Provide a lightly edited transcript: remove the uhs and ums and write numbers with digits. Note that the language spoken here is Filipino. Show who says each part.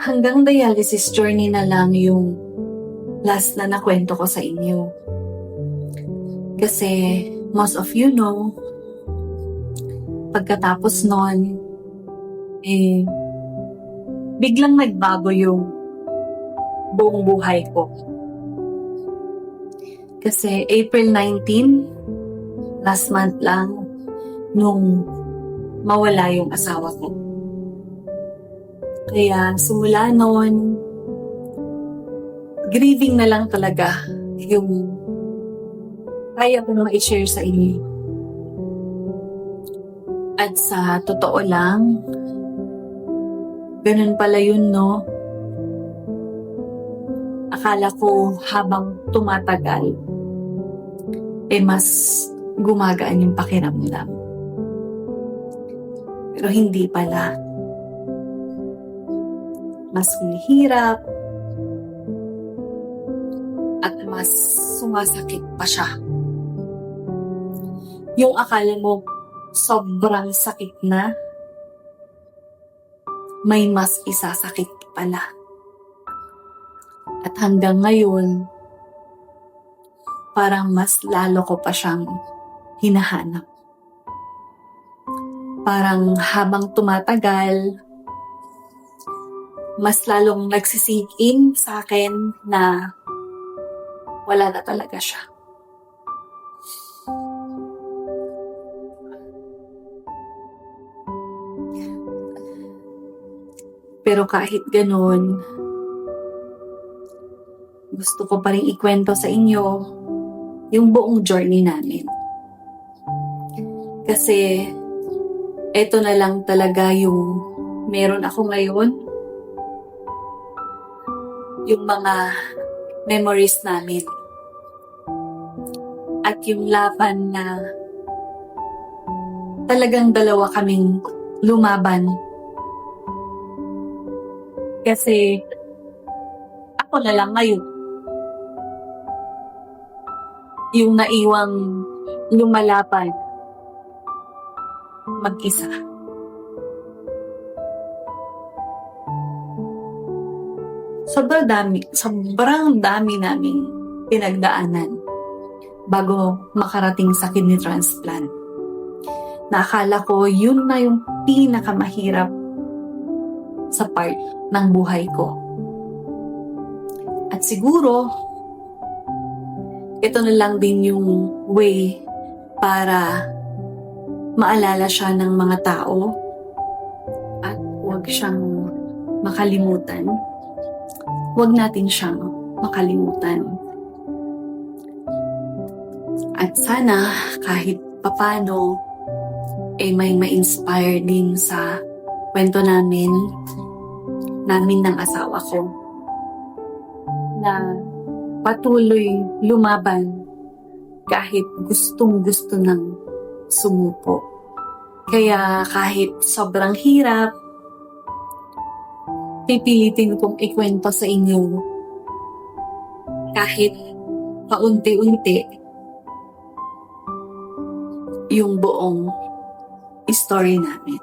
Speaker 1: hanggang dialysis journey na lang yung last na nakwento ko sa inyo. Kasi most of you know, pagkatapos nun, biglang nagbago yung buong buhay ko. Kasi April 19, last month lang, nung mawala yung asawa ko. Kaya simula noon, grieving na lang talaga yung kaya ko nang i-share sa inyo. At sa totoo lang, ganun pala yun, no? Akala ko habang tumatagal, mas gumagaan yung pakiramdam. Pero hindi pala. Mas humihirap at mas sumasakit pa siya. Yung akala mo sobrang sakit na, may mas isasakit pala. At hanggang ngayon, parang mas lalo ko pa siyang hinahanap. Parang habang tumatagal, mas lalong nagsisink in sa akin na wala na talaga siya. Pero kahit ganun, gusto ko pa rin ikwento sa inyo yung buong journey namin. Kasi eto na lang talaga yung meron ako ngayon. Yung mga memories namin. At yung laban na talagang dalawa kaming lumaban. Kasi ako na lang ngayon yung naiwang lumalaban mag-isa. Sobrang dami naming pinagdaanan bago makarating sa kidney transplant. Nakakala ko yun na yung pinakamahirap sa part ng buhay ko. At siguro, ito na lang din yung way para maalala siya ng mga tao at huwag siyang makalimutan. Huwag natin siyang makalimutan. At sana kahit papano may ma-inspire din sa kwento namin ng asawa ko na patuloy lumaban kahit gustong-gusto ng sumuko. Kaya kahit sobrang hirap, pipilitin kong ikwento sa inyo kahit paunti-unti yung buong story namin.